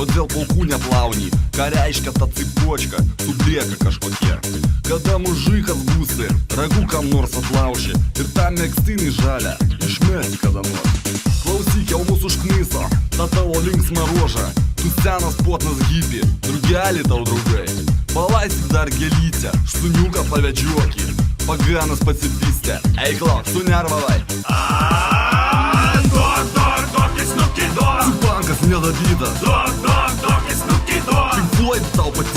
kodėl plaukų neplauni, ką reiškia ta cipочка, sublieka kažkokie. Kada mužikas būsi, ragų kam nors atlauši ir tą megztinį žalę išmesti kada nors. Klausyk, jau mūsų užknyso tą tavo linksmą ruožą, tu senas potnas hipi, drugelį tau draugai. Palaistyk dar gėlytę, šuniuką pavedžiuokį, paganas pacifistė, eik lauk, sunervavai. Dor, snuki, dor. Cipankas nedavydas. Dor, snuki, dor. Pink Floyd tau patinka.